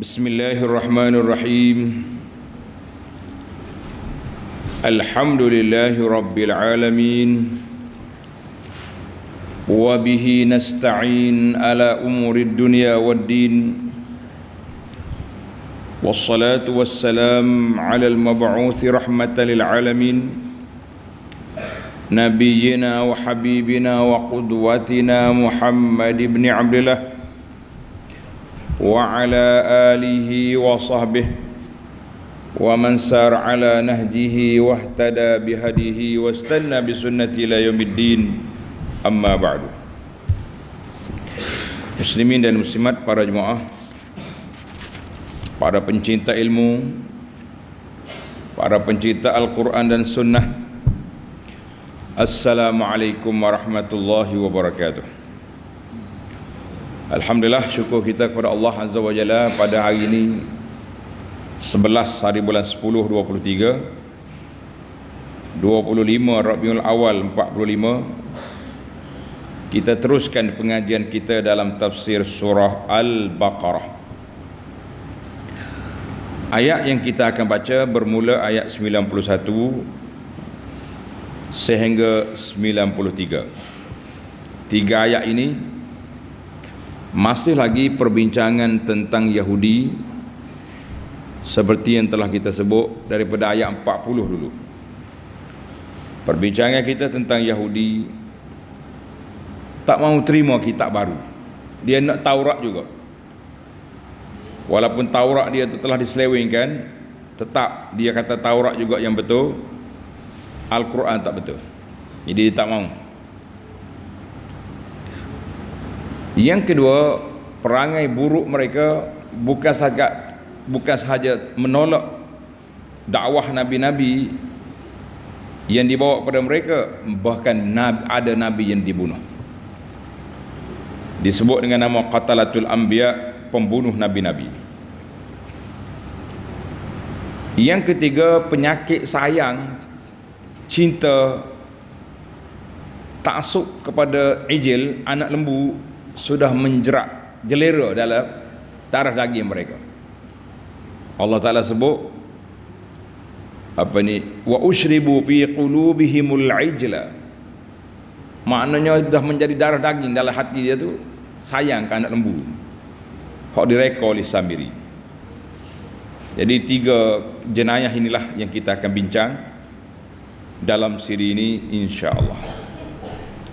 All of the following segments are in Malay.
Bismillahirrahmanirrahim. Alhamdulillahi rabbil alamin. Wa bihi nasta'in ala umurid dunya waddin. Wassalatu wassalam ala al-mab'uthi rahmatan lil alamin. Nabiyyina wa habibina wa qudwatina Muhammad ibn Abdullah wa ala alihi wa sahbihi wa man sar ala nahjihi wa ihtada bihadihi wa istanna bisunnati ila yaumiddin. Amma ba'du. Muslimin dan muslimat, para jemaah, para pencinta ilmu, para pencinta Al-Quran dan Sunnah, Assalamualaikum warahmatullahi wabarakatuh. Alhamdulillah, syukur kita kepada Allah Azza wa Jalla pada hari ini 11 hari bulan 10 23 25 Rabiul Awal 45, kita teruskan pengajian kita dalam tafsir surah Al-Baqarah. Ayat yang kita akan baca bermula ayat 91 sehingga 93. Tiga ayat ini masih lagi perbincangan tentang Yahudi seperti yang telah kita sebut daripada ayat 40 dulu. Perbincangan kita tentang Yahudi tak mahu terima kitab baru. Dia nak Taurat juga. Walaupun Taurat dia telah diselewengkan, tetap dia kata Taurat juga yang betul, Al-Quran tak betul. Jadi dia tak mahu. Yang kedua, perangai buruk mereka bukan sahaja menolak dakwah nabi-nabi yang dibawa kepada mereka, bahkan ada nabi yang dibunuh. Disebut dengan nama qatalatul anbiya, pembunuh nabi-nabi. Yang ketiga, penyakit sayang, cinta, taksub kepada ijil, anak lembu, sudah menjerak jelera dalam darah daging mereka. Allah Ta'ala sebut wa ushribu fi qulubihimul ijla, maknanya dah menjadi darah daging dalam hati dia tu, sayang ke anak lembu hak direka oleh Samiri. Jadi tiga jenayah inilah yang kita akan bincang dalam siri ini, insya-Allah.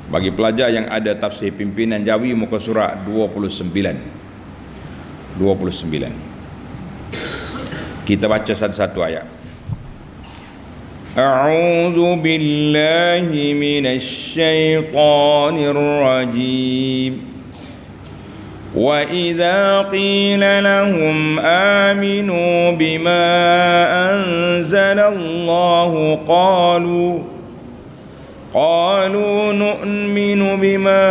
Bagi pelajar yang ada tafsir pimpinan Jawi, muka surat 29. Kita baca satu-satu ayat. A'udzu billahi minasy syaithanir rajim. Wa idza qila lahum aminu bima anzalallahu قالوا نؤمن بما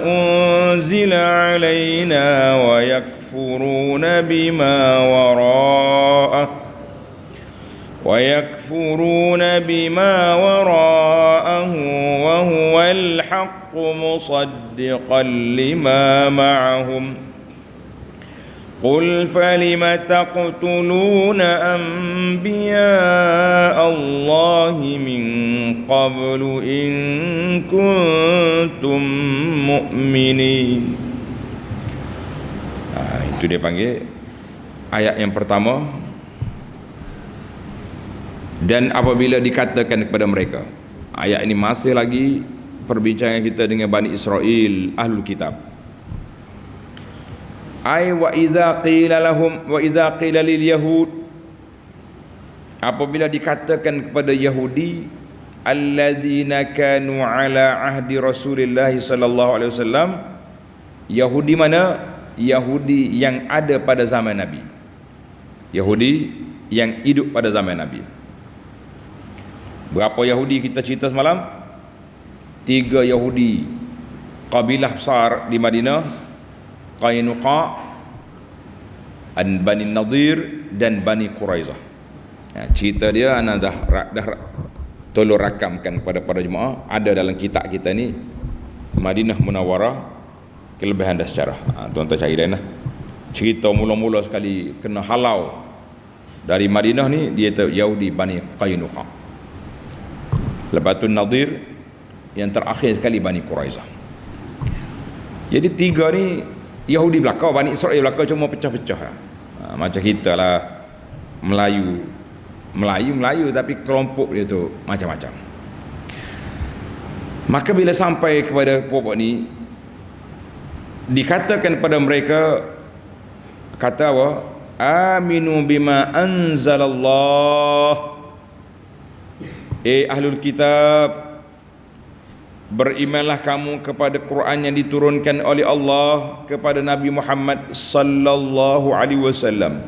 أنزل علينا ويكفرون بما وراءه وهو الحق مصدقا لما معهم قل فلم تقتلون أنبياء الله من قبل إن كنتم مؤمنين. Itu dia panggil ayat yang pertama. Dan apabila dikatakan kepada mereka, ayat ini masih lagi perbincangan kita dengan Bani Israel, Ahlul Kitab. Wa idza qila lil yahud, apabila dikatakan kepada Yahudi, alladzina kanu ala ahdi Rasulillah sallallahu alaihi wasallam. Yahudi mana? Yahudi yang ada pada zaman Nabi, Yahudi yang hidup pada zaman Nabi. Berapa Yahudi kita cerita semalam? 3 Yahudi kabilah besar di Madinah, Qainuqa, Bani Nadir dan Bani Quraizah. Cerita dia ana dah tolong rakamkan kepada para jemaah, ada dalam kitab kita ni, Madinah Munawwarah, kelebihan dan sejarah. Tuan-tuan cari lain lah. cerita mula-mula sekali kena halau dari Madinah ni, dia tu Yahudi Bani Qainuqa. Lepas tu Nadir, yang terakhir sekali Bani Quraizah. Jadi tiga ni Yahudi belakang, Bani Israel belakang, cuma pecah-pecah. Macam kita lah, Melayu tapi kelompok dia tu macam-macam. Maka bila sampai kepada pokok ni, dikatakan pada mereka, kata apa? Aminu bima anzalallah. Ahlul kitab, berimanlah kamu kepada Quran yang diturunkan oleh Allah kepada Nabi Muhammad sallallahu alaihi wasallam.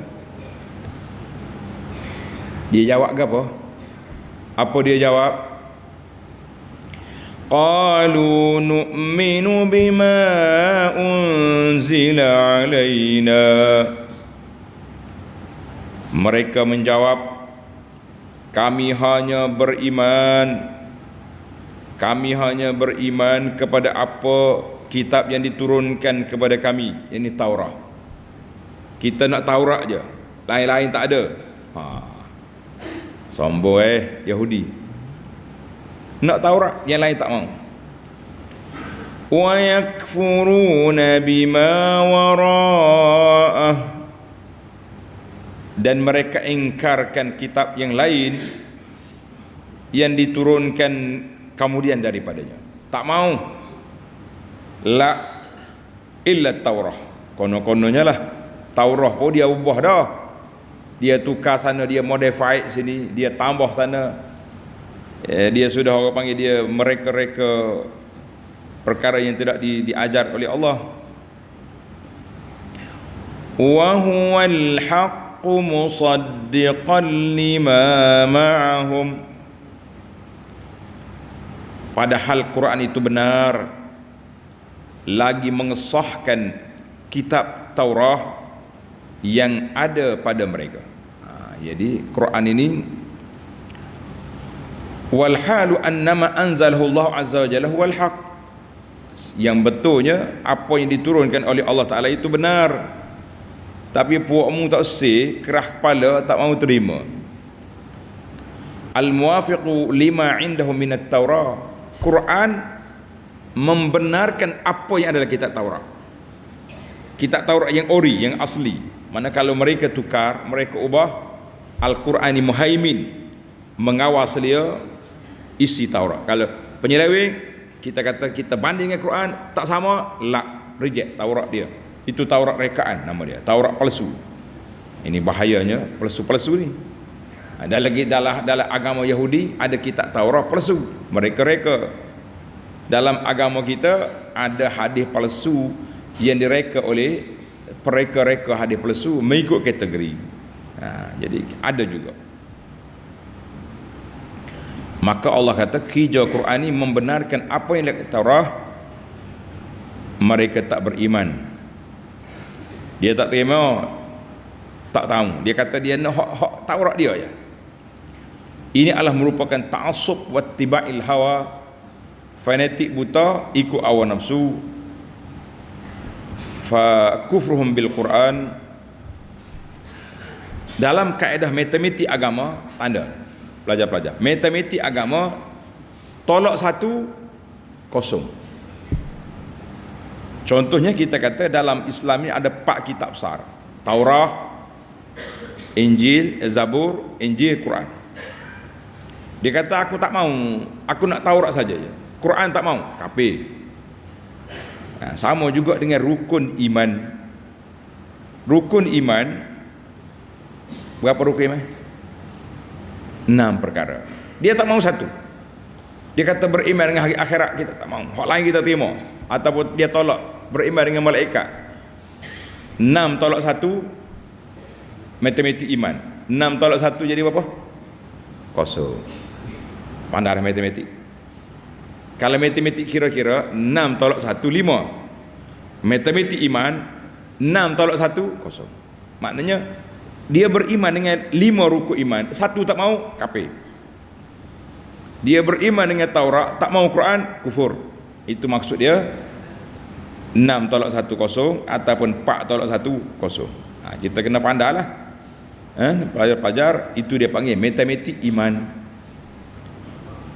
Dia jawab ke apa? Apa dia jawab? Qalu nu'minu bima unzila alaina. Mereka menjawab, kami hanya beriman kepada apa kitab yang diturunkan kepada kami, ini Taurat. Kita nak Taurat je, lain-lain tak ada. Sombong Yahudi, nak Taurat, yang lain tak mau. Wa yakfuruna bima wara'ah, dan mereka ingkarkan kitab yang lain yang diturunkan kemudian daripadanya. Tak mau. La illa Taurah, kono-kononya lah Taurah pun dia ubah dah, dia tukar sana, dia modify sini, dia tambah sana. Dia sudah, orang panggil dia mereka-reka perkara yang tidak diajar oleh Allah. Wa huwal haqqu musaddiqan lima ma'ahum, padahal Quran itu benar, lagi mengesahkan kitab Taurat yang ada pada mereka. Jadi Quran ini, wal halu annama anzalahu Allah azza wa jalla huwal haq, yang betulnya apa yang diturunkan oleh Allah Ta'ala itu benar, tapi puakmu tak kerah kepala, tak mahu terima. Al muwafiqu lima indahu minat Taurah, Quran membenarkan apa yang ada dalam kitab Taurat, kitab Taurat yang ori, yang asli. Manakala mereka tukar, mereka ubah, Al-Quran ini muhaimin, mengawas dia isi Taurat. Kalau penyeleweng, kita kata kita banding dengan Quran, tak sama, reject Taurat dia. Itu Taurat rekaan nama dia, Taurat palsu. Ini bahayanya palsu-palsu ni. Ada lagi dalam agama Yahudi ada kitab Taurat palsu, mereka reka. Dalam agama kita ada hadis palsu yang direka oleh pereka-reka hadis palsu mengikut kategori. Jadi ada juga. Maka Allah kata hijau Quran ini membenarkan apa yang dalam Taurat. Mereka tak beriman, dia tak terima, tak tahu. Dia kata dia nak hak Taurat dia je. Ini adalah merupakan ta'assub wa tiba'il hawa, fanatik buta, ikut hawa nafsu. Fa kufruhum bil Quran, dalam kaedah matematik agama, tanda pelajar-pelajar, matematik agama, tolak satu, kosong. Contohnya kita kata dalam Islam ni ada 4 kitab besar, Taurat, Injil, Zabur, Injil, Quran. Dia kata aku tak mau, aku nak Taurat saja je, Quran tak mau, kafir. Sama juga dengan rukun iman. Rukun iman, berapa rukun iman? 6 perkara. Dia tak mau satu. Dia kata beriman dengan hari akhirat, kita tak mau. Hak lain kita terima. Ataupun dia tolak beriman dengan malaikat. 6 tolak 1, matematik iman. 6 tolak 1 jadi berapa? Kosong. Pandai matematik. Kalau matematik kira-kira 6 tolak 1, 5. Matematik iman 6 tolak 1, kosong. Maknanya dia beriman dengan 5 rukun iman, 1 tak mau, kafir. Dia beriman dengan Taurat, tak mau Quran, kufur. Itu maksud dia 6 tolak 1 kosong ataupun 4 tolak 1 kosong. Kita kena pandai lah. Pelajar-pelajar itu dia panggil matematik iman.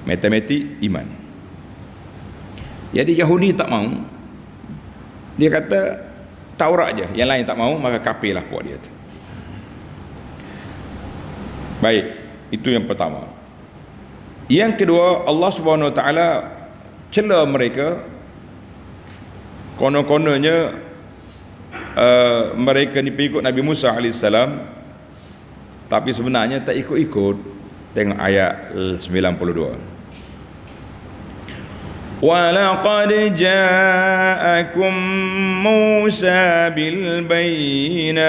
Matematik iman. Jadi Yahudi tak mau. Dia kata Taurat je, yang lain tak mau, maka kafirlah puak dia tu. Baik, itu yang pertama. Yang kedua, Allah Subhanahu Wa Taala cela mereka konon-kononnya mereka ni pengikut Nabi Musa alaihissalam, tapi sebenarnya tak ikut-ikut. Tengok ayat 92. وَلَقَدْ جَاءَكُمْ مُوسَى بِالْبَيِّنَاتِ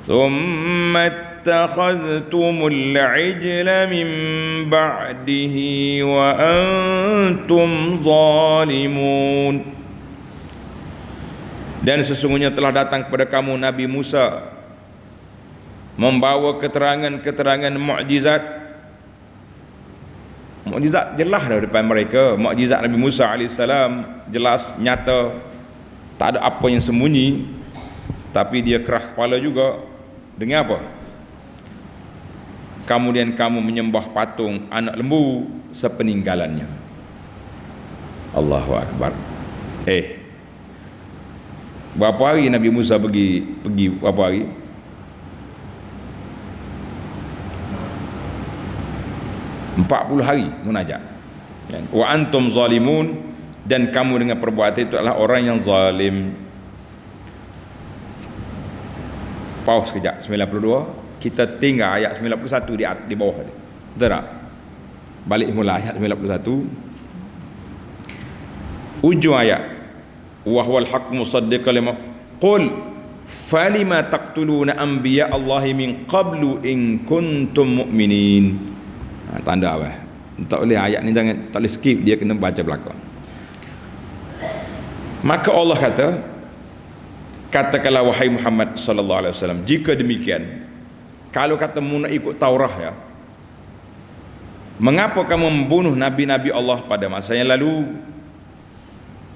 ثُمَّ اتَّخَذْتُمُ الْعِجْلَ مِنْ بَعْدِهِ وَأَنْتُمْ ظَالِمُونَ. Dan sesungguhnya telah datang kepada kamu Nabi Musa membawa keterangan-keterangan mukjizat jelas dari depan mereka. Mukjizat Nabi Musa alaihissalam jelas, nyata, tak ada apa yang sembunyi. Tapi dia kerah kepala juga. Dengan apa? Kemudian kamu menyembah patung anak lembu sepeninggalannya. Allahu Akbar. Berapa hari Nabi Musa pergi berapa hari? Empat 40 hari munajat. Wa antum zalimun, dan kamu dengan perbuatan itu adalah orang yang zalim. Pause sekejap. 92, kita tinggal ayat 91 di bawah ni. Betul tak? Balik mula ayat 91. Ujung ayat, wa huwal haqq musaddiqan lima qul falima taqtuluna anbiya Allahi min qablu in kuntum mu'minin. Tanda apa? Tak boleh ayat ni, jangan, tak boleh skip, dia kena baca belakang. Maka Allah kata, katakanlah wahai Muhammad sallallahu alaihi wasallam, jika demikian, kalau kata mu nak ikut Taurah ya, mengapa kamu membunuh nabi-nabi Allah pada masa yang lalu,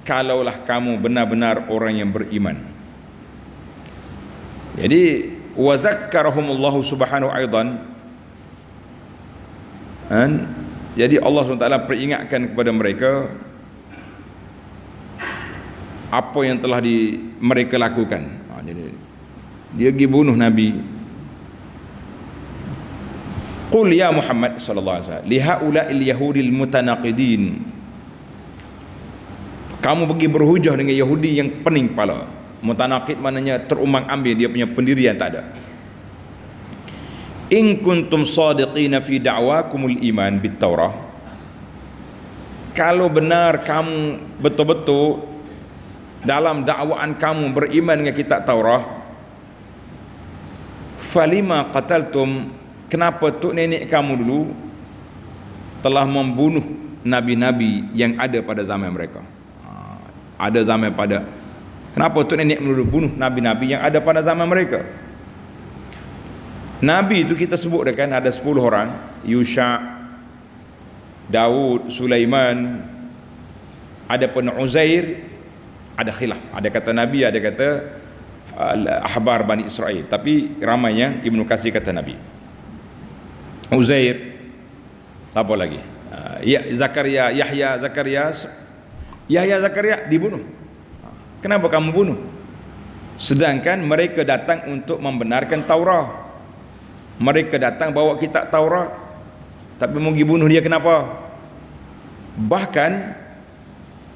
kalaulah kamu benar-benar orang yang beriman. Jadi wa dzakkarahumullahu subhanahu aidan. Jadi Allah SWT peringatkan kepada mereka apa yang telah mereka lakukan. Jadi dia pergi bunuh Nabi. Qul ya Muhammad sallallahu alaihi wasallam li haula'il yahudil mutanaqidin. Kamu pergi berhujah dengan Yahudi yang pening kepala. Mutanaqid maknanya terumbang-ambing, dia punya pendirian tak ada. In kuntum sadiqina fi da'wakumul iman bit Taurah, kalau benar kamu betul-betul dalam dakwaan kamu beriman dengan kitab Taurah, falima qataltum, kenapa tok nenek kamu dulu telah membunuh nabi-nabi yang ada pada zaman mereka. Ada zaman pada, kenapa tok nenek dulu bunuh nabi-nabi yang ada pada zaman mereka? Nabi itu kita sebut kan ada 10 orang, Yusha, Daud, Sulaiman, ada pun Uzair, ada khilaf, ada kata Nabi, ada kata ahbar Bani Israel, tapi ramainya Ibnu Katsir kata Nabi. Uzair, siapa lagi? Zakaria, Yahya, Zakaria dibunuh. Kenapa kamu bunuh? Sedangkan mereka datang untuk membenarkan Taurat. Mereka datang bawa kitab Taurat, tapi mau bunuh dia kenapa? Bahkan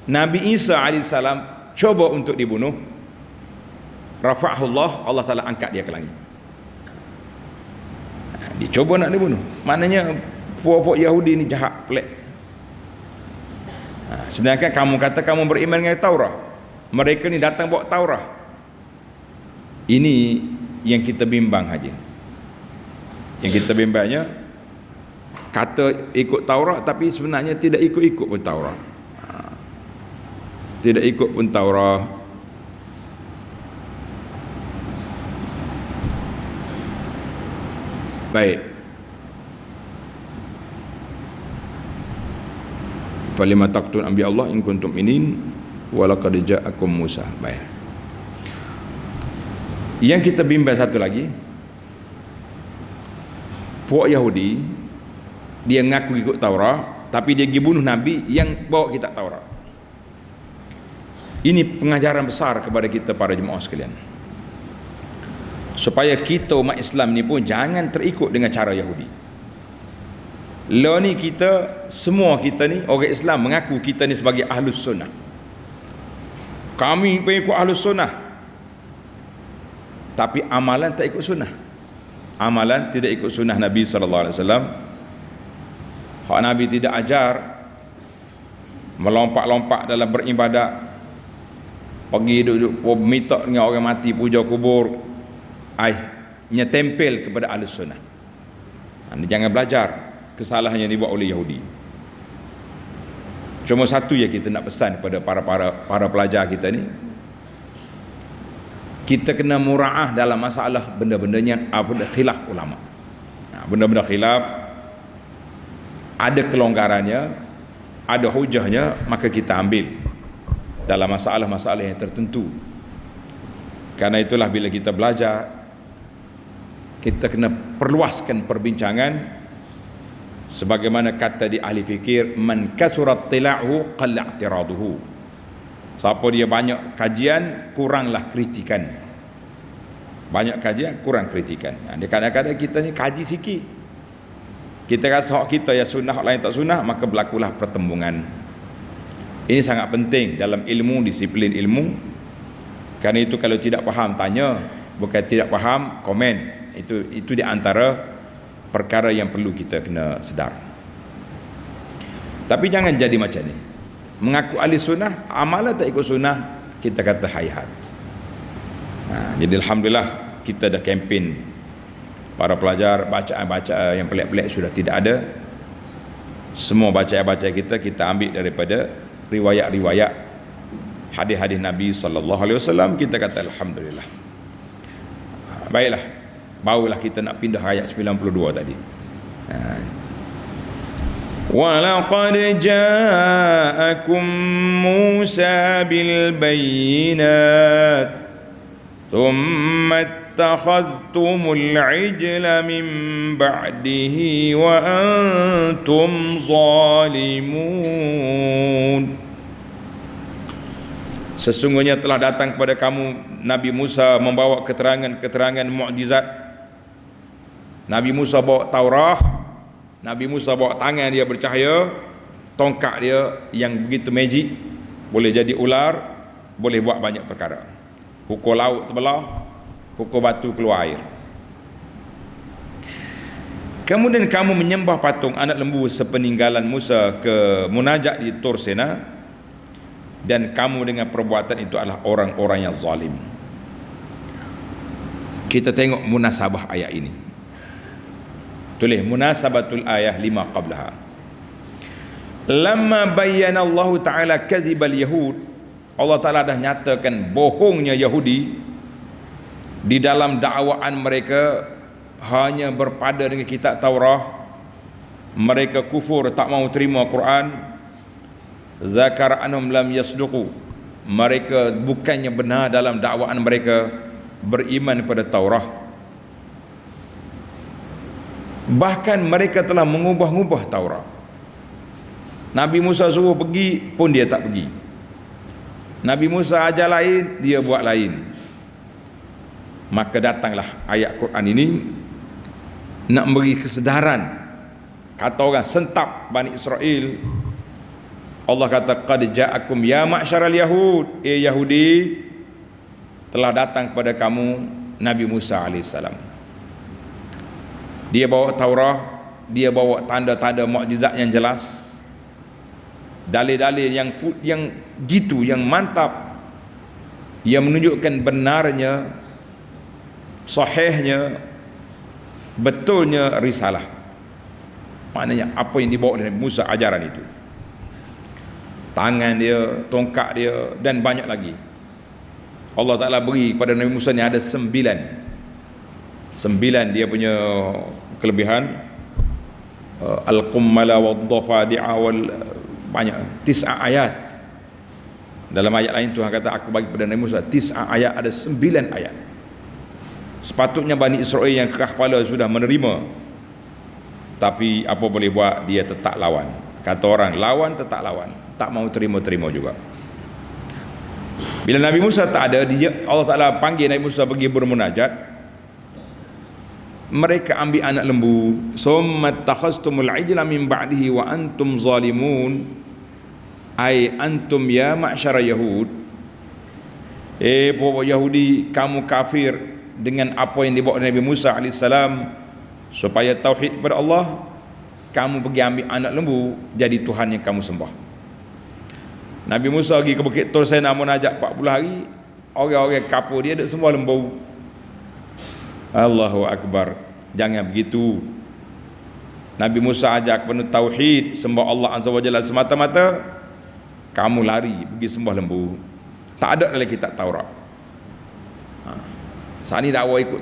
Nabi Isa alaihissalam coba untuk dibunuh, rafa'ahullah, Allah Ta'ala angkat dia ke langit. Dicoba nak dibunuh. Maknanya puak-puak Yahudi ni jahat, pelik. Sedangkan kamu kata kamu beriman dengan Taurat, mereka ni datang bawa Taurat. Ini yang kita bimbang saja. Yang kita bimbangnya, kata ikut Taurat tapi sebenarnya tidak ikut-ikut pun Taurat. Tidak ikut pun Taurat. Baik. Falima taqtun anbiya Allah in kuntum mu'minin. walaqad ja'akum Musa. Baik. Yang kita bimbang satu lagi, puak Yahudi dia ngaku ikut Taurat tapi dia pergi bunuh Nabi yang bawa kitab Taurat. Ini pengajaran besar kepada kita para jemaah sekalian, supaya kita umat Islam ni pun jangan terikut dengan cara Yahudi. Lo ni kita, semua kita ni orang Islam mengaku kita ni sebagai Ahlus Sunnah. Kami pengikut Ahlus Sunnah, tapi amalan tak ikut sunnah. Amalan tidak ikut sunnah Nabi SAW. Hak Nabi tidak ajar melompat-lompat dalam beribadat, pergi duduk minta dengan orang mati, puja kubur, tempel kepada Ahlus Sunnah. Anda jangan belajar kesalahan yang dibuat oleh Yahudi. Cuma satu yang kita nak pesan kepada para pelajar kita ni, kita kena mura'ah dalam masalah benda-bendanya apa khilaf ulama. Benda-benda khilaf ada kelonggarannya, ada hujahnya, maka kita ambil dalam masalah-masalah yang tertentu. Karena itulah bila kita belajar, kita kena perluaskan perbincangan. Sebagaimana kata di ahli fikir, man kasurat tila'hu qalla i'tiraduhu. Siapa dia banyak kajian, kuranglah kritikan. Banyak kajian, kurang kritikan. Kadang-kadang kita ni kaji sikit, kita rasa hak kita ya sunnah, hak lain tak sunnah, maka berlakulah pertembungan. Ini sangat penting dalam ilmu, disiplin ilmu. Kerana itu kalau tidak faham tanya, bukan tidak faham komen. Itu di antara perkara yang perlu kita kena sedar. Tapi jangan jadi macam ni, mengaku ahli sunnah, amalan tak ikut sunnah, kita kata hayhat. Jadi alhamdulillah kita dah kempen para pelajar, bacaan-bacaan yang pelik-pelik sudah tidak ada. Semua bacaan-bacaan kita ambil daripada riwayat-riwayat hadis-hadis Nabi SAW. Kita kata alhamdulillah. Baiklah, barulah kita nak pindah ayat 92 tadi. وَلَقَدْ جَاءَكُمْ مُوسَى بِالْبَيِّنَاتِ ثُمَّ اتَّخَذْتُمُ الْعِجْلَ مِنْ بَعْدِهِ وَأَنْتُمْ ظَالِمُونَ. Sesungguhnya telah datang kepada kamu Nabi Musa membawa keterangan-keterangan mukjizat. Nabi Musa bawa Taurat, Nabi Musa bawa tangan dia bercahaya, tongkat dia yang begitu magic, boleh jadi ular, boleh buat banyak perkara. Pukul laut terbelah, pukul batu keluar air. Kemudian kamu menyembah patung anak lembu sepeninggalan Musa ke munajat di Tur Sina, dan kamu dengan perbuatan itu adalah orang-orang yang zalim. Kita tengok munasabah ayat ini. Tulis munasabatul ayah lima qablaha. Lamma bayyana Allah Ta'ala kadzibal Yahud, Allah Ta'ala dah nyatakan bohongnya Yahudi di dalam dakwaan mereka hanya berpada dengan kitab Taurat. Mereka kufur, tak mau terima Quran. Zakar anhum lam yasduqu, mereka bukannya benar dalam dakwaan mereka beriman pada Taurat. Bahkan mereka telah mengubah-ubah Taurat. Nabi Musa suruh pergi pun dia tak pergi. Nabi Musa ajar lain, dia buat lain. Maka datanglah ayat Quran ini nak beri kesedaran. Kata orang sentap Bani Israel, Allah kata qad ja'akum ya ma'syaral yahud, Yahudi, telah datang kepada kamu Nabi Musa alaihissalam. Dia bawa Taurat, dia bawa tanda-tanda mukjizat yang jelas, dalil-dalil yang jitu, yang mantap, yang menunjukkan benarnya, sahihnya, betulnya risalah. Maknanya apa yang dibawa oleh Musa, ajaran itu, tangan dia, tongkat dia, dan banyak lagi. Allah Ta'ala beri kepada Nabi Musa ni ada 9 dia punya kelebihan. Al-Qummala wal-Dhafadi'a wal banyak 9 ayat. Dalam ayat lain Tuhan kata, aku bagi kepada Nabi Musa 9 ayat, ada 9 ayat. Sepatutnya Bani Israel yang keras kepala sudah menerima, tapi apa boleh buat, dia tetap lawan. Kata orang, lawan tetap lawan, tak mau terima-terima juga. Bila Nabi Musa tak ada, Allah Ta'ala panggil Nabi Musa pergi bermunajat. Mereka ambil anak lembu. Summa takhastumul ijla min ba'dihi wa antum zalimun, ai antum ya ma'syara Yahud, pokok Yahudi, kamu kafir dengan apa yang dibawa Nabi Musa AS supaya tauhid kepada Allah. Kamu pergi ambil anak lembu jadi Tuhan yang kamu sembah. Nabi Musa pergi ke Bukit Tur Sina munajat 40 hari. Orang-orang kapur dia duk sembah lembu. Allahu Akbar. Jangan begitu. Nabi Musa ajak penuh tauhid, sembah Allah Azza wa Jalla semata-mata. Kamu lari pergi sembah lembu. Tak ada dalam kitab Taurat. Saat ni dakwa ikut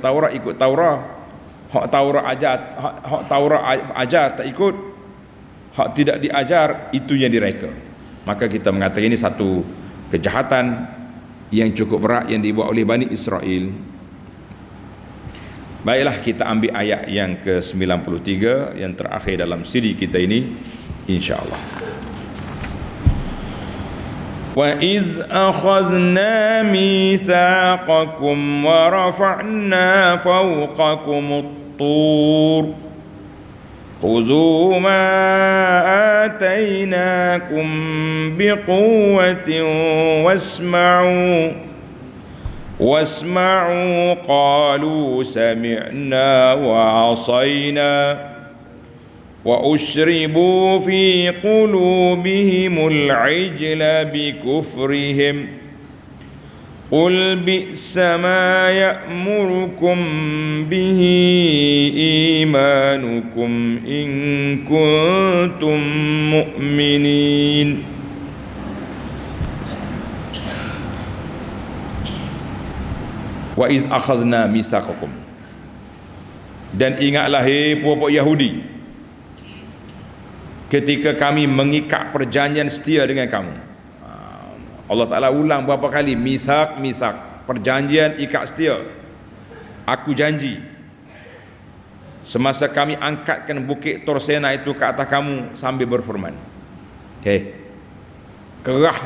Taurat. Hak Taurat ajar tak ikut. Hak tidak diajar, itu yang direka. Maka kita mengatakan ini satu kejahatan yang cukup berat yang dibuat oleh Bani Israel. Baiklah, kita ambil ayat yang ke-93 yang terakhir dalam siri kita ini, insya-Allah. وَإِذْ أَخَذْنَا مِيثَاقَكُمْ وَرَفَعْنَا فَوْقَكُمُ الطُّورَ خُذُوا مَا آتَيْنَاكُمْ بِقُوَّةٍ وَاسْمَعُوا قَالُوا سَمِعْنَا وَعَصَيْنَا وَأُشْرِبُوا فِي قُلُوبِهِمُ الْعِجْلَ بِكُفْرِهِمْ قُلْ بِئْسَ مَا يَأْمُرُكُمْ بِهِ إِيمَانُكُمْ إِن كُنتُم مُؤْمِنِينَ. وَإِذْ أَخَذْنَا مِيثَاقَكُمْ, dan ingatlah puak-puak Yahudi, ketika kami mengikat perjanjian setia dengan kamu. Allah Ta'ala ulang berapa kali, mithaq, perjanjian ikat setia. Aku janji semasa kami angkatkan Bukit Tur Sina itu ke atas kamu sambil berfirman. Kerah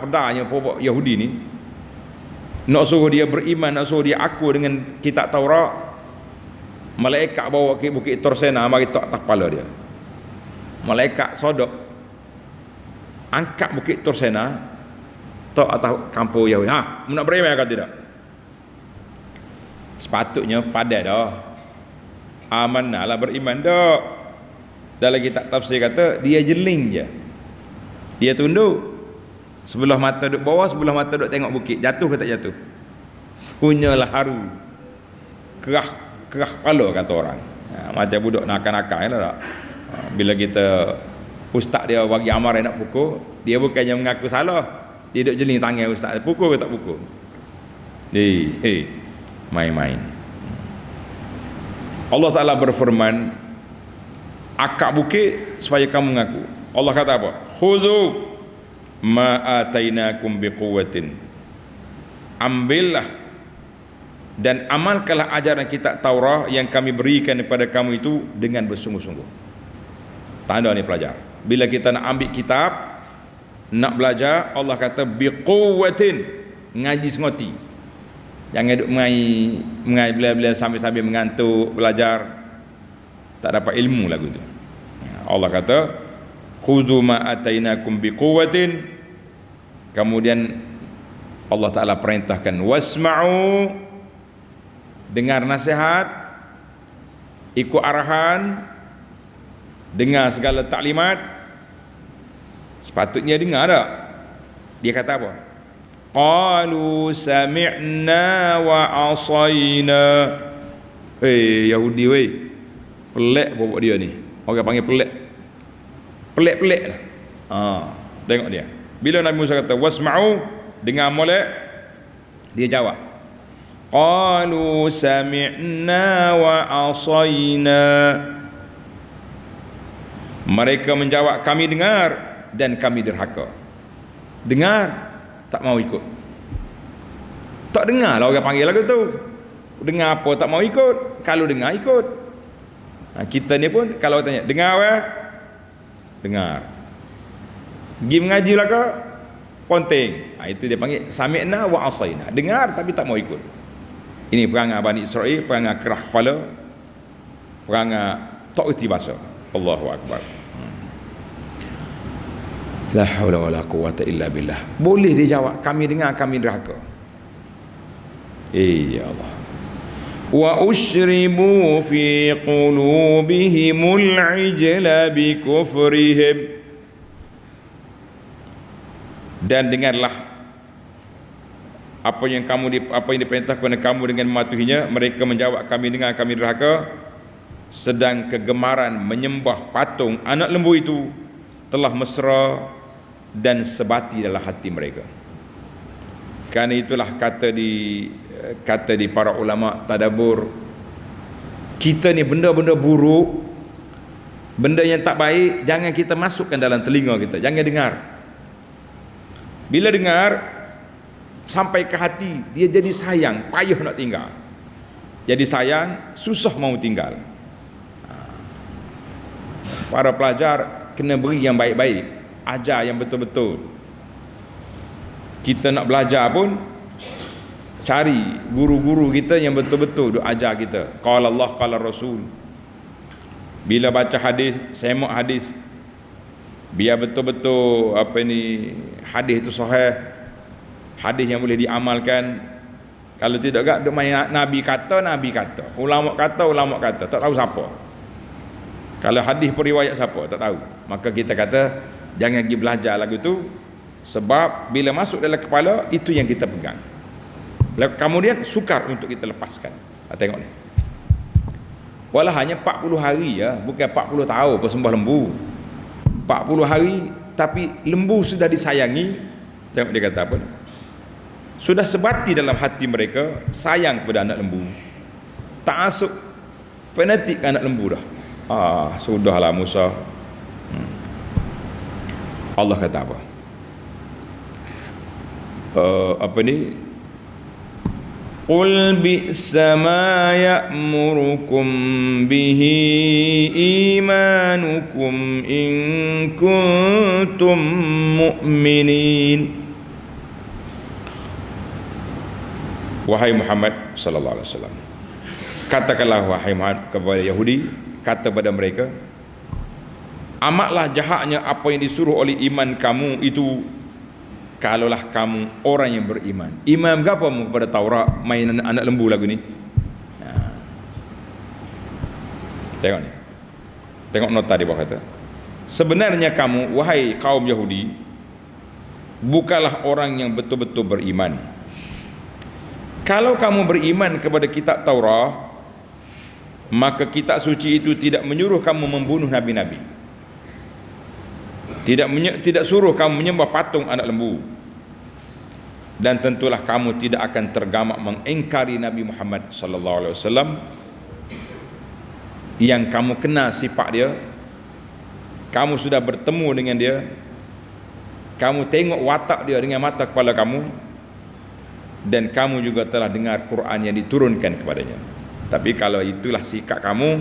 pedahnya puak Yahudi ni, nak suruh dia beriman, nak suruh dia aku dengan kitab Taurat. Malaikat bawa ke Bukit Tur Sina, mari tak atas kepala dia. Malaikat sodok angkat Bukit Tur Sina tak atas kampung Yahudi. Nak beriman atau tidak? Sepatutnya padan dah. Amanahlah beriman dah. Dalam kitab tafsir kata dia jeling je. Dia tunduk. Sebelah mata duduk bawah, sebelah mata duduk tengok bukit. Jatuh ke tak jatuh? Punyalah haru. Kerah kepala kata orang. Macam budak nakal-nakal lah tak? Bila kita ustaz dia bagi amaran nak pukul, dia bukannya mengaku salah, dia duduk jeling tangan ustaz, pukul ke tak pukul? Main-main. Allah Ta'ala berfirman, akak bukit supaya kamu mengaku. Allah kata apa? Khudhu ma atainakum biquwwatin, ambillah dan amalkanlah ajaran kitab Taurat yang kami berikan kepada kamu itu dengan bersungguh-sungguh. Tanda ni pelajar, bila kita nak ambil kitab, nak belajar, Allah kata biquwwatin, ngaji sengoti. Jangan duk mengai bila sambil mengantuk belajar, tak dapat ilmu lagu tu. Allah kata khudhu ma atainakum biquwwatin, kemudian Allah Ta'ala perintahkan wasma'u, dengar nasihat, ikut arahan, dengar segala taklimat. Sepatutnya dengar tak? Dia kata apa? Qalu sami'na wa asayna. Yahudi weh, pelik bawa dia ni. Orang panggil pelik. Pelik-pelik lah. Tengok dia. Bila Nabi Musa kata wasma'u, dengar molek, dia jawab qalu sami'na wa asayna. Mereka menjawab, kami dengar dan kami derhaka. Dengar tak mau ikut. Tak dengar lah orang panggil lagu tu. Dengar apa tak mau ikut. Kalau dengar ikut. Kita ni pun kalau tanya dengar apa? Dengar. Pergi mengaji lah ke? Ponteng. Itu dia panggil sami'na wa asaina. Dengar tapi tak mau ikut. Ini perangai Bani Israel, perangai kerah kepala, perangai tak erti bahasa. Allahu Akbar. La haula wala quwwata illa billah. Boleh dia jawab, kami dengar, kami derhaka. Ya Allah. Wa ushribu fi qulubihimul ijla bi kufrihim. Dan dengarlah apa yang diperintah kepada kamu dengan mematuhinya. Mereka menjawab, kami dengar, kami derhaka. Sedang kegemaran menyembah patung anak lembu itu telah mesra dan sebati dalam hati mereka. Kerana itulah kata di para ulama tadabbur, kita ni benda-benda buruk, benda yang tak baik, jangan kita masukkan dalam telinga kita, jangan dengar. Bila dengar sampai ke hati, dia jadi sayang, payah nak tinggal. Jadi sayang, susah mau tinggal. Para pelajar kena beri yang baik-baik, ajar yang betul-betul. Kita nak belajar pun cari guru-guru kita yang betul-betul duk ajar kita. Qala Allah, qala Rasul. Bila baca hadis, semak hadis, biar betul-betul hadis itu sahih, hadis yang boleh diamalkan. Kalau tidak gak duk main nabi kata, ulama kata, tak tahu siapa. Kalau hadis periwayat siapa, tak tahu. Maka kita kata jangan pergi belajar lagu tu, sebab bila masuk dalam kepala itu yang kita pegang. Kemudian sukar untuk kita lepaskan. Tengok ni. Walau hanya 40 hari ya, bukan 40 tahun bersembah lembu. 40 hari tapi lembu sudah disayangi. Tengok dia kata apa? Sudah sebati dalam hati mereka sayang kepada anak lembu. Ta'assub fanatik anak lembu dah. Sudahlah Musa. Allah kata apa? Qul bi'sa ma ya'murukum bihi imanukum in kuntum mu'minin. Wahai Muhammad sallallahu alaihi wasallam, katakanlah wahai Muhammad kepada Yahudi, kata pada mereka, amatlah jahatnya apa yang disuruh oleh iman kamu itu, kalaulah kamu orang yang beriman. Iman berapa mu kepada Taurat, mainan anak lembu lagu ni. Tengok ni, tengok nota di bawah kata, sebenarnya kamu wahai kaum Yahudi bukanlah orang yang betul-betul beriman. Kalau kamu beriman kepada kitab Taurat, maka kitab suci itu tidak menyuruh kamu membunuh nabi-nabi, tidak suruh kamu menyembah patung anak lembu, dan tentulah kamu tidak akan tergamak mengingkari Nabi Muhammad sallallahu alaihi wasallam yang kamu kenal sifat dia, kamu sudah bertemu dengan dia, kamu tengok watak dia dengan mata kepala kamu, dan kamu juga telah dengar Quran yang diturunkan kepadanya. Tapi kalau itulah sikap kamu,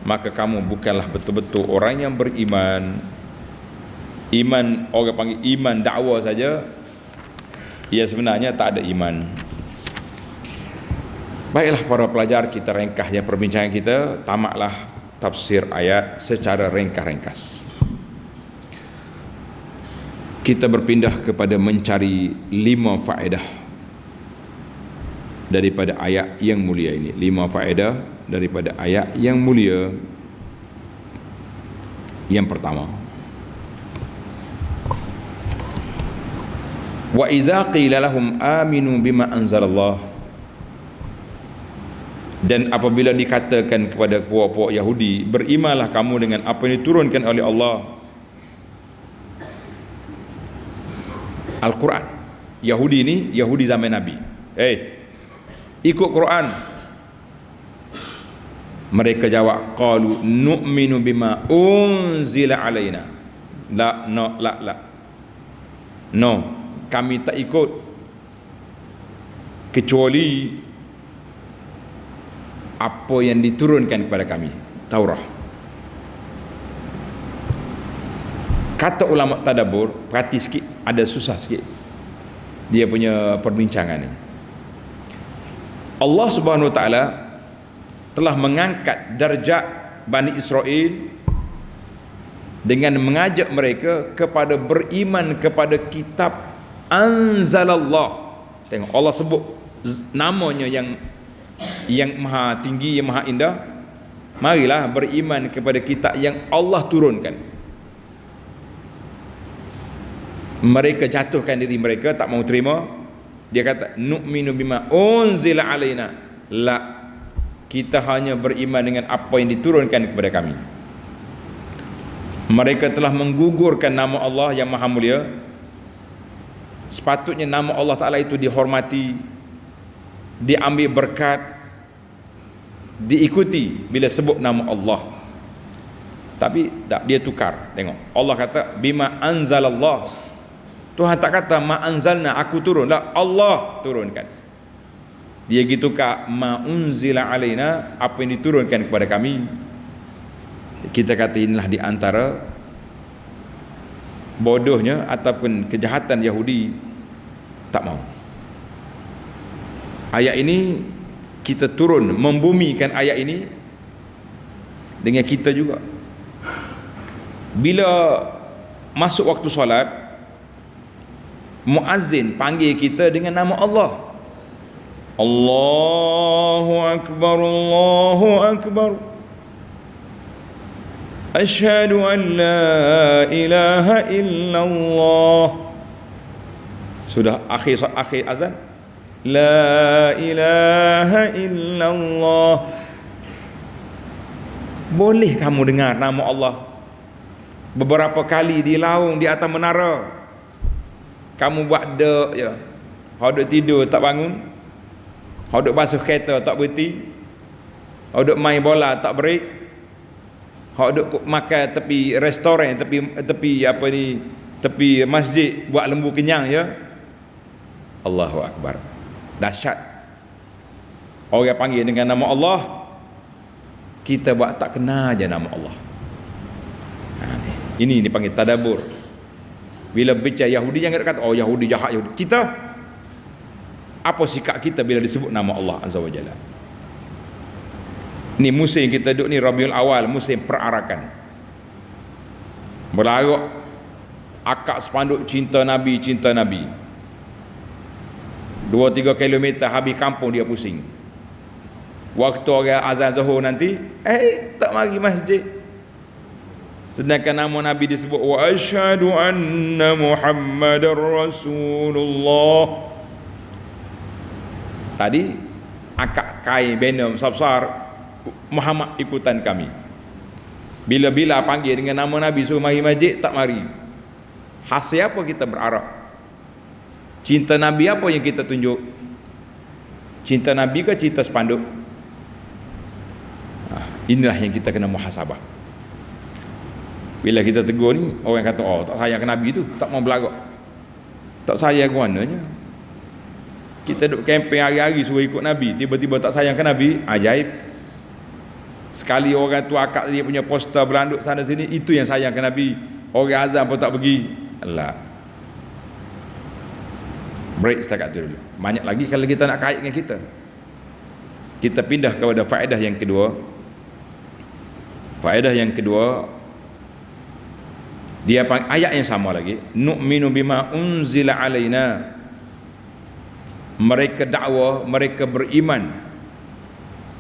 maka kamu bukanlah betul-betul orang yang beriman. Iman, orang panggil iman dakwa saja, ia sebenarnya tak ada iman. Baiklah para pelajar, kita ringkasnya perbincangan kita. Tamatlah tafsir ayat secara ringkas-ringkas. Kita berpindah kepada mencari 5 faedah daripada ayat yang mulia ini. 5 faedah daripada ayat yang mulia. Yang pertama, wa idza qila lahum aminu bima anzalallah, dan apabila dikatakan kepada puak-puak Yahudi, berimanlah kamu dengan apa yang diturunkan oleh Allah, Al-Quran. Yahudi ini Yahudi zaman Nabi, ikut Quran. Mereka jawab, qalu nu'minu bima unzila alaina. La, kami tak ikut kecuali apa yang diturunkan kepada kami, Taurat. Kata ulama tadabbur, perhati sikit, ada susah sikit dia punya perbincangan ni. Allah Subhanahu Wa Taala telah mengangkat darjat Bani Israel dengan mengajak mereka kepada beriman kepada kitab anzalallah. Tengok Allah sebut namanya yang maha tinggi, yang maha indah. Marilah beriman kepada kitab yang Allah turunkan. Mereka jatuhkan diri mereka, tak mau terima. Dia kata nu'minu bima unzila alaina, la, kita hanya beriman dengan apa yang diturunkan kepada kami. Mereka telah menggugurkan nama Allah yang maha mulia. Sepatutnya nama Allah Ta'ala itu dihormati, diambil berkat, diikuti bila sebut nama Allah. Tapi tak, dia tukar. Tengok, Allah kata bima anzalallah. Tuhan tak kata ma anzalna, aku turun. lah, Allah turunkan. Dia gitu tukar ma unzila alaina, apa yang diturunkan kepada kami. Kita kata inilah di antara bodohnya ataupun kejahatan Yahudi, tak mau. Ayat ini kita turun membumikan ayat ini dengan kita juga. Bila masuk waktu solat, muazzin panggil kita dengan nama Allah. Allahu Akbar, Allahu Akbar, asyhadu an la ilaha illallah. Sudah akhir azan, la ilaha illallah. Boleh kamu dengar nama Allah beberapa kali di laung, di atas menara. Kamu buat dek je, hodok tidur tak bangun, hodok basuh kereta tak berhenti, hodok main bola tak break, hodok makan tepi restoran, tepi apa ni, tepi masjid buat lembu kenyang je. Allahu Akbar, dahsyat. Orang panggil dengan nama Allah, kita buat tak kenal je nama Allah. Ini dipanggil tadabbur. Bila bicara Yahudi, jangan kata oh Yahudi jahat Yahudi. Kita, apa sikap kita bila disebut nama Allah Azza wa Jalla? Ni musim kita duduk ni Rabiul Awal, musim perarakan. Berlarut akak spanduk cinta Nabi, cinta Nabi. 2-3 kilometer habis kampung dia pusing. Waktu orang azan Zuhur nanti, tak mari masjid. Sedangkan nama Nabi disebut wa asyhadu anna Muhammadar Rasulullah. Tadi akak kain banner besar-besar, Muhammad ikutan kami. Bila-bila panggil dengan nama Nabi suruh mari masjid, tak mari. Hasil apa kita berharap? Cinta Nabi apa yang kita tunjuk? Cinta Nabi ke cinta spanduk? Inilah yang kita kena muhasabah. Bila kita tegur ni, orang kata oh tak sayang ke Nabi tu, tak mau berlagak. Tak sayang ke mananya? Kita duduk kempen hari-hari suruh ikut Nabi, tiba-tiba tak sayang ke Nabi, ajaib. Sekali orang tu akak dia punya poster berlanduk sana sini, itu yang sayang ke Nabi. Orang azan pun tak pergi. Allah. Break setakat tu dulu. Banyak lagi kalau kita nak kait dengan kita. Kita pindah kepada faedah yang kedua. Faedah yang kedua, dia ayat yang sama lagi, nu'minu bima unzila alaina. Mereka dakwa, mereka beriman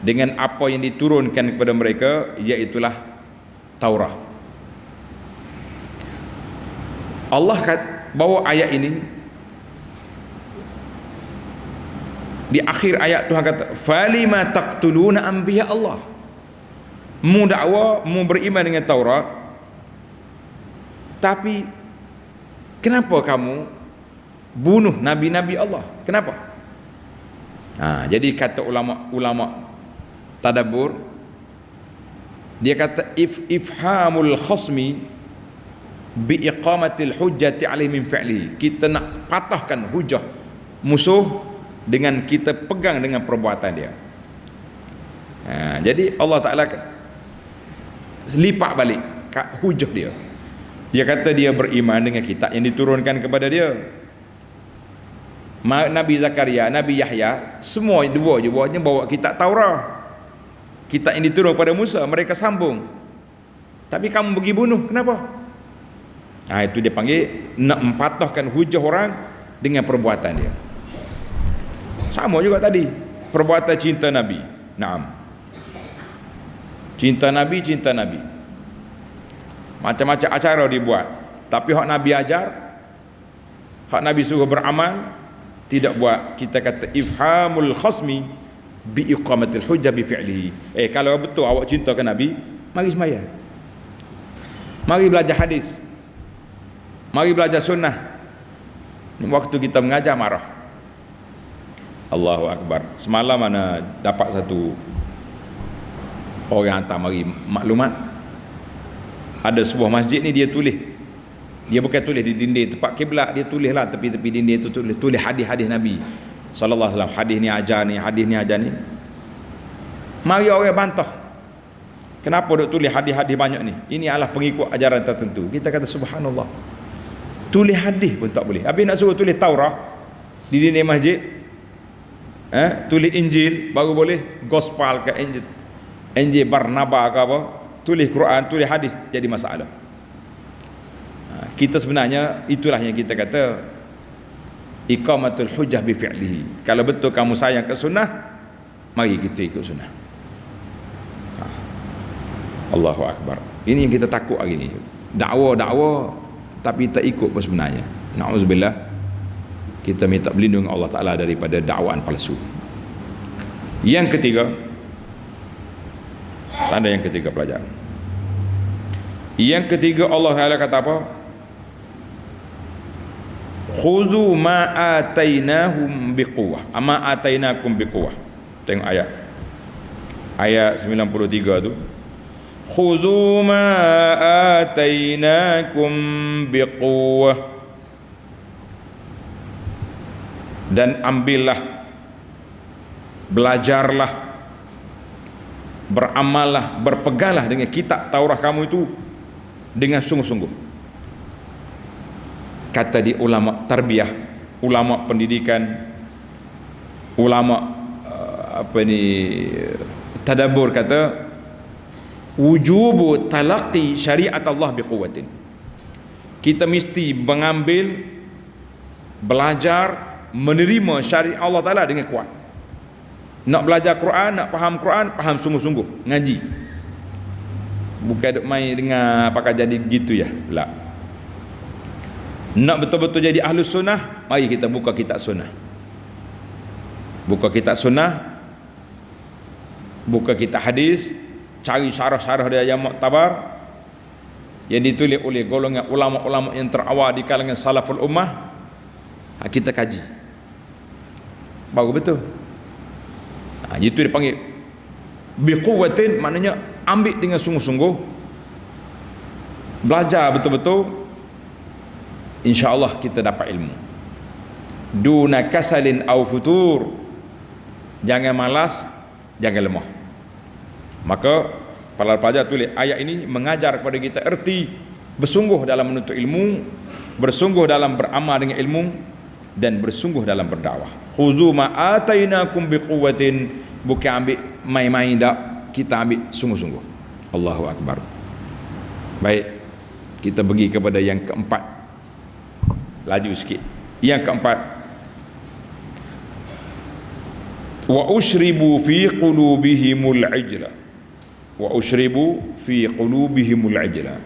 dengan apa yang diturunkan kepada mereka, iaitulah Taurat. Allah bawa ayat ini di akhir ayat. Tuhan kata falima taqtuluna anbiya Allah. Mu dakwa, mu beriman dengan Taurat, tapi kenapa kamu bunuh nabi-nabi Allah? Kenapa? Jadi kata ulama tadabbur, dia kata ifhamul khasmi bi iqamatil hujjati alaihi min fi'lihi. Kita nak patahkan hujah musuh dengan kita pegang dengan perbuatan dia. Jadi Allah Ta'ala lipat balik hujah dia. Dia kata dia beriman dengan kitab yang diturunkan kepada dia. Nabi Zakaria, Nabi Yahya, semua dua je bawa kitab Taurat, kitab yang diturun kepada Musa. Mereka sambung, tapi kamu pergi bunuh, kenapa? Itu dia panggil nak mempatahkan hujah orang dengan perbuatan dia. Sama juga tadi perbuatan cinta Nabi. Naam, cinta Nabi macam-macam acara dibuat, tapi hak Nabi ajar, hak Nabi suruh beramal, tidak buat. Kita kata ifhamul khasmi bi iqamatil hujjah bi fi'lihi. Kalau betul awak cinta ke Nabi, mari sembahyang, mari belajar hadis, mari belajar sunnah. Waktu kita mengajar marah. Allahu Akbar. Semalam mana dapat satu orang hantar mari maklumat, ada sebuah masjid ni dia tulis. Dia bukan tulis di dinding tempat kiblat, dia tulislah tepi-tepi dinding itu, tulis hadis-hadis Nabi sallallahu alaihi wasallam. Hadis ni ajar ni, hadis ni ajar ni. Mari orang bantah, kenapa duk tulis hadis-hadis banyak ni? Ini adalah pengikut ajaran tertentu. Kita kata subhanallah, tulis hadis pun tak boleh. Habis nak suruh tulis Taurat di dinding masjid, tulis Injil baru boleh. Gospel ke Injil Barnaba ke apa, tulis Quran, tulis hadis jadi masalah. Kita sebenarnya itulah yang kita kata iqamatul hujjah bi fi'lihi. Kalau betul kamu sayang ke sunnah, mari kita ikut sunnah. Allahu Akbar. Ini yang kita takut hari ni, dakwah tapi tak ikut pun sebenarnya. Na'udzubillah. Kita minta berlindung Allah Ta'ala daripada dakwaan palsu. Yang ketiga, tanda yang ketiga pelajar. Yang ketiga, Allah Ta'ala kata apa? Khudhu ma atainahum biquwah, ama atainakum biquwah. Tengok ayat 93 tu. Khudhu ma atainakum biquwah, dan ambillah, belajarlah, beramallah, berpeganglah dengan kitab Taurat kamu itu dengan sungguh-sungguh. Kata di ulama tarbiyah, ulama pendidikan, ulama tadabbur, kata wujubu talaqi syariat Allah biquwatin. Kita mesti mengambil, belajar, menerima syariat Allah Ta'ala dengan kuat. Nak belajar Quran, nak faham Quran, faham sungguh-sungguh, ngaji. Bukan duk main dengan pakai jadi gitu ya, tak. Nak betul-betul jadi ahlus sunnah, mari kita buka kitab sunnah. Buka kitab sunnah, buka kitab hadis, cari syarah-syarah dia yang muktabar, yang ditulis oleh golongan ulama-ulama yang terawal di kalangan salaful ummah. Kita kaji, baru betul. Itu dipanggil biquwatin, maknanya ambil dengan sungguh-sungguh, belajar betul-betul, insya-Allah kita dapat ilmu. Duna kasalin au futur, jangan malas, jangan lemah. Maka para pelajar tulis ayat ini mengajar kepada kita erti bersungguh dalam menuntut ilmu, bersungguh dalam beramal dengan ilmu, dan bersungguh dalam berdakwah. Khuzu ma atainakum biquwatin, bukan ambil main-main dak, kita ambil sungguh-sungguh. Allahu Akbar. Baik, kita pergi kepada yang keempat. Laju sikit. Yang keempat, wa ushribu fi qulubihimul ajla. Wa ushribu fi qulubihimul ajla.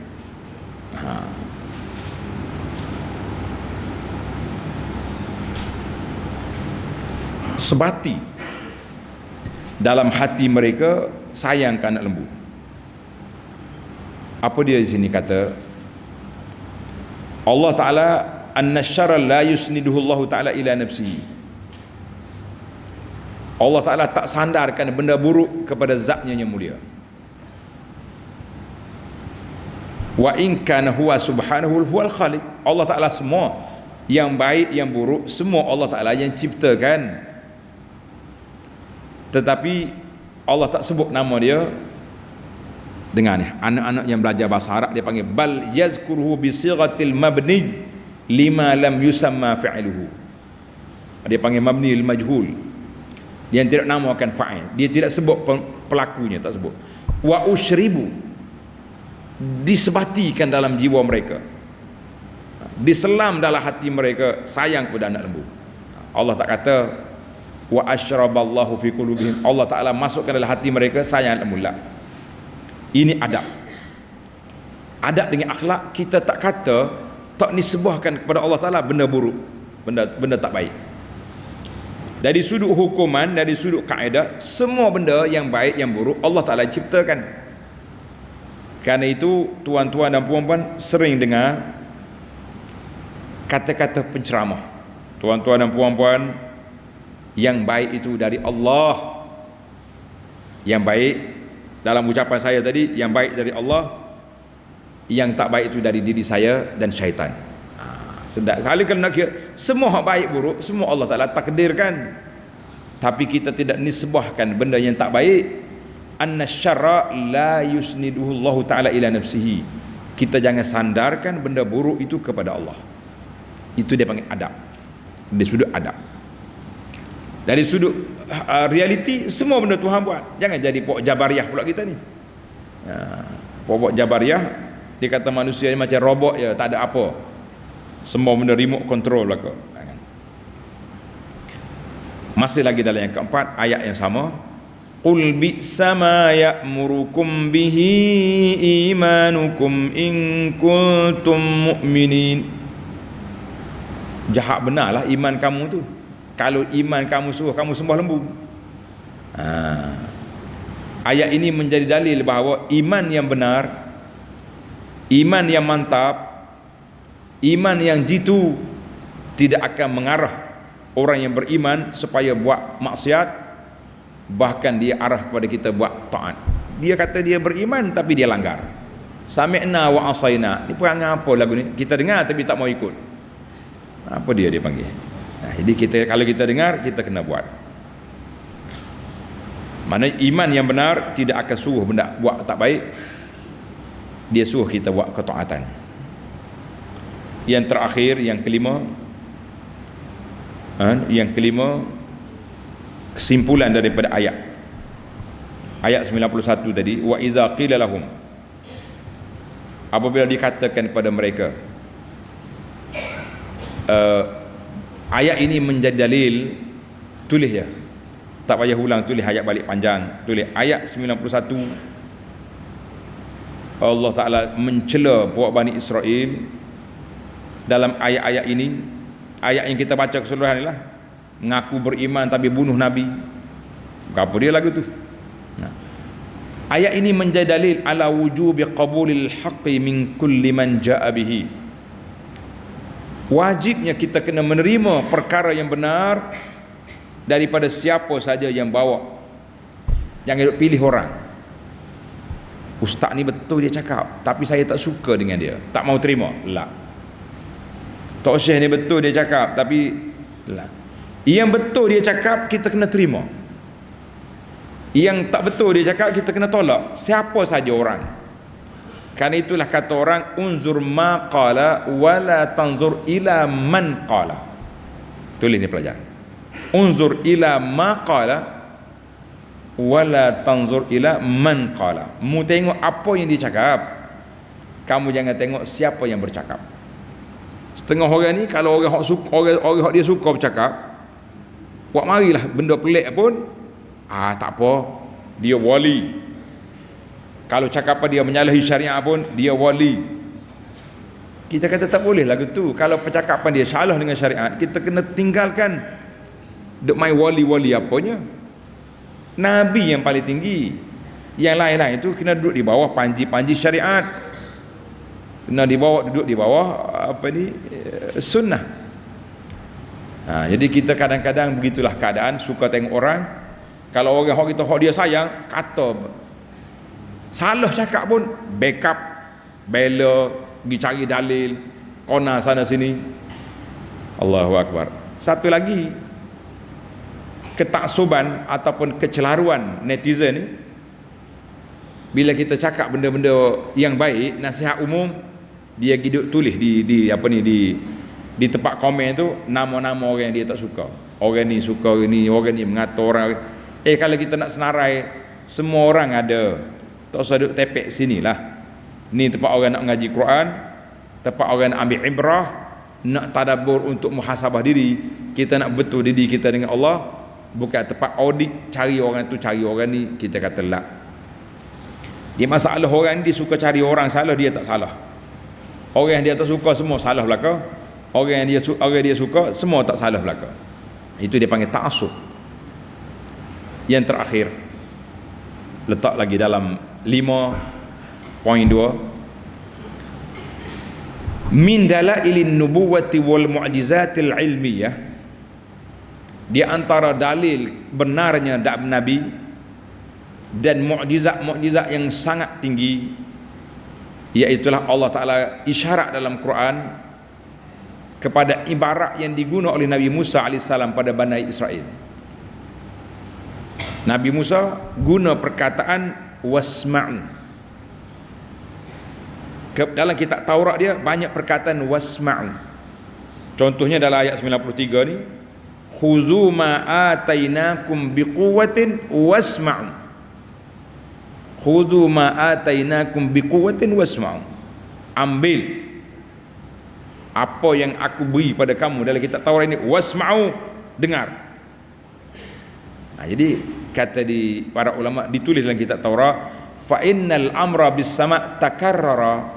Sebati dalam hati mereka sayang ke anak lembu. Apa dia di sini kata? Allah Ta'ala anna syarra la yusniduhu Allah Ta'ala ila nafsihi. Allah Ta'ala tak sandarkan benda buruk kepada zatnya yang mulia. Wa in kana huwa subhanahu huwal khaliq. Allah Taala semua yang baik yang buruk semua Allah Taala yang ciptakan. Tetapi Allah tak sebut nama dia dengan ni. Anak-anak yang belajar bahasa Arab dia panggil bal yazkuruhu bi sighatil mabni lima lam yusamma fa'iluhu. Dia panggil mabni al majhul. Dia tidak namakan fa'il. Dia tidak sebut pelakunya, tak sebut. Wa usyribu, disebatikan dalam jiwa mereka, diselam dalam hati mereka sayang kepada anak lembu. Allah tak kata wa asyraballahu fi qulubihim, Allah Taala masukkan dalam hati mereka sayang anak lembu. La. Ini adab. Adab dengan akhlak, kita tak kata, tak nisbahkan kepada Allah Taala benda buruk, benda tak baik. Dari sudut hukuman, dari sudut kaedah, semua benda yang baik yang buruk Allah Taala ciptakan. Karena itu tuan-tuan dan puan-puan sering dengar kata-kata penceramah. Tuan-tuan dan puan-puan, yang baik itu dari Allah. Yang baik dalam ucapan saya tadi, yang baik dari Allah, yang tak baik itu dari diri saya dan syaitan. Sedap sekali kalau nak kira semua baik buruk semua Allah Taala takdirkan, tapi kita tidak nisbahkan benda yang tak baik. Anna syarra la yusniduhu Allah Taala ila nafsihi. Kita jangan sandarkan benda buruk itu kepada Allah. Itu dia panggil adab. Dari sudut adab. Dari sudut realiti, semua benda Tuhan buat. Jangan jadi pokok Jabariyah pula kita ni. Pokok Jabariyah, dia kata manusia ni macam robot je, tak ada apa. Semua benda remote control belaka. Masih lagi dalam yang keempat, ayat yang sama. Qul bi'sa ma ya'murukum bihi imanukum in kuntum mu'minin. Jahat benarlah iman kamu tu. Kalau iman kamu suruh kamu sembah lembu. Ayat ini menjadi dalil bahawa iman yang benar, iman yang mantap, iman yang jitu tidak akan mengarah orang yang beriman supaya buat maksiat, bahkan dia arah kepada kita buat taat. Dia kata dia beriman tapi dia langgar. Sami'na wa asaina. Ni perangai apa lagu ni? Kita dengar tapi tak mau ikut. Apa dia panggil? Jadi kita, kalau kita dengar, kita kena buat. Mana iman yang benar tidak akan suruh benda buat tak baik, dia suruh kita buat ketaatan. Yang terakhir, yang kelima, kesimpulan daripada ayat 91 tadi, wa iza qila lahum, apabila dikatakan kepada mereka, ayat ini menjadi dalil, tulis ya, tak payah ulang, tulis ayat balik panjang, tulis ayat 91. Allah Ta'ala mencela puak Bani Israel dalam ayat-ayat ini. Ayat yang kita baca keseluruhan inilah, ngaku beriman tapi bunuh Nabi. Apa dia lagu tu? Ayat ini menjadi dalil ala wujubi qabulil haqqi min kulli man ja'a bihi. Wajibnya kita kena menerima perkara yang benar daripada siapa saja yang bawa. Jangan pilih orang. Ustaz ni betul dia cakap, tapi saya tak suka dengan dia, tak mau terima. La. Tok Syekh ni betul dia cakap, tapi la. Yang betul dia cakap kita kena terima. Yang tak betul dia cakap kita kena tolak. Siapa saja orang. Karena itulah kata orang, unzur ma qala wala tanzur ila man qala. Tulis ni pelajar. Unzur ila ma qala wala tanzur ila man qala. Mu tengok apa yang dia cakap, kamu jangan tengok siapa yang bercakap. Setengah orang ni kalau orang hak dia suka bercakap, buat marilah benda pelik pun, tak apa, dia wali. Kalau cakapan dia menyalahi syariat pun, dia wali. Kita kata tak boleh lagu tu. Kalau percakapan dia salah dengan syariat, kita kena tinggalkan. Duk main wali-wali apanya. Nabi yang paling tinggi. Yang lain-lain itu kena duduk di bawah panji-panji syariat. Kena duduk di bawah sunnah. Jadi kita kadang-kadang begitulah keadaan, suka tengok orang. Kalau orang hak kita hak dia sayang, kata salah cakap pun backup, bela, pergi cari dalil, kona sana sini. Allahu Akbar. Satu lagi, ketaksuban ataupun kecelaruan netizen ni, bila kita cakap benda-benda yang baik, nasihat umum, dia giduk tulis di apa ni, di tempat komen tu nama-nama orang yang dia tak suka. Orang ni suka ini, orang ni mengata orang. Kalau kita nak senarai, semua orang ada. Tak usah duduk tepek sinilah. Ni tempat orang nak mengaji Quran, tempat orang nak ambil ibrah, nak tadabbur untuk muhasabah diri. Kita nak betul diri kita dengan Allah, bukan tempat audit, cari orang tu, cari orang ni. Kita kata lah, dia masalah orang dia suka cari orang salah, dia tak salah. Orang yang dia tak suka semua salah belaka. Orang yang dia suka semua tak salah belaka. Itu dia panggil ta'assub. Yang terakhir, letak lagi dalam 5.2, min dalailin nubuwati wal mu'jizatil ilmiyah, di antara dalil benarnya Nabi dan mukjizat-mukjizat yang sangat tinggi, iaitulah Allah Ta'ala isyarat dalam Quran kepada ibarat yang digunakan oleh Nabi Musa AS pada Bani Israel. Nabi Musa guna perkataan wasma'u. Dalam kitab Taurat dia banyak perkataan wasma'u. Contohnya dalam ayat 93 ni, khuzu ma atainakum biquwwatin wasma'u. Khuzu ma atainakum biquwwatin wasma'u. Ambil apa yang aku beri pada kamu dalam kitab Taurat ini, wasma'u, dengar. Jadi kata di para ulama, ditulis dalam kitab Taurat, fa innal amra bis sama' takarrara,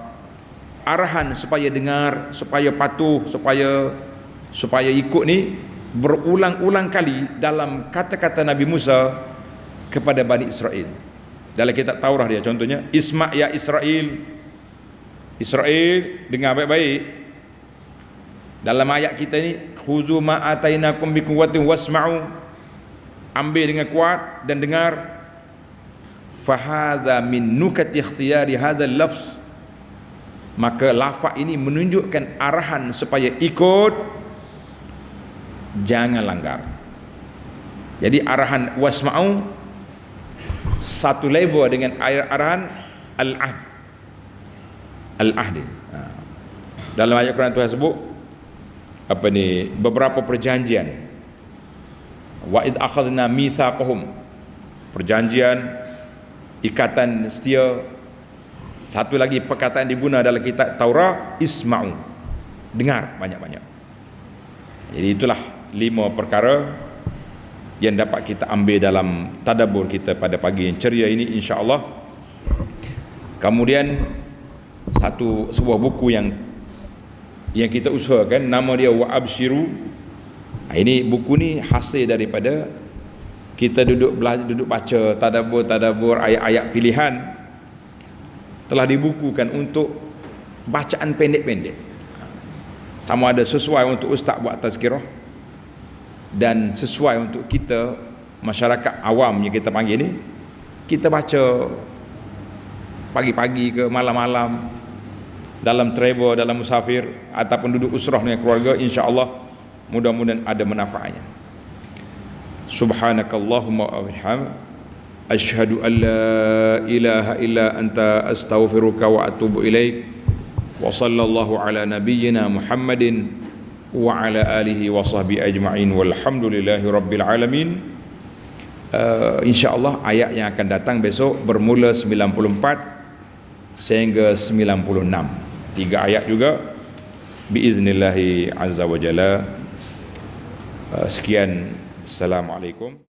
arahan supaya dengar, supaya patuh, supaya ikut ni berulang-ulang kali dalam kata-kata Nabi Musa kepada Bani Israel. Dalam kitab Taurat dia contohnya, isma' ya Israel, Israel dengar baik-baik. Dalam ayat kita ni, khuzu ma atainakum biquwwatin wasma'u, ambil dengan kuat dan dengar. Fa hadza min nukati ikhtiyari hadzal lafz, maka lafaz ini menunjukkan arahan supaya ikut, jangan langgar. Jadi arahan wasma'u satu level dengan arahan al-ahd. Dalam ayat Quran Tuhan sebut beberapa perjanjian. Wa id akhadna mitsaqahum, perjanjian, ikatan setia. Satu lagi perkataan diguna dalam kitab Taurat, isma'u, dengar banyak-banyak. Jadi itulah 5 perkara yang dapat kita ambil dalam tadabbur kita pada pagi yang ceria ini, insya-Allah. Kemudian sebuah buku yang kita usahakan, nama dia Wa Abshiru. Ini buku ni hasil daripada kita duduk baca tadabbur ayat-ayat pilihan, telah dibukukan untuk bacaan pendek-pendek. Sama ada sesuai untuk ustaz buat tazkirah dan sesuai untuk kita masyarakat awam yang kita panggil ni, kita baca pagi-pagi ke malam-malam, dalam travel, dalam musafir, ataupun duduk usrah dengan keluarga, insya-Allah mudah-mudahan ada manfaatnya. Subhanakallahumma wa bihamdika, asyhadu an la ilaha illa anta, astaghfiruka wa atubu ilaik. Wa sallallahu ala nabiyyina Muhammadin wa ala alihi wa sahbihi ajma'in, walhamdulillahi rabbil alamin. Insya-Allah ayat yang akan datang besok bermula 94 sehingga 96. 3 ayat juga biiznillahi azza wa jalla. Sekian, assalamualaikum.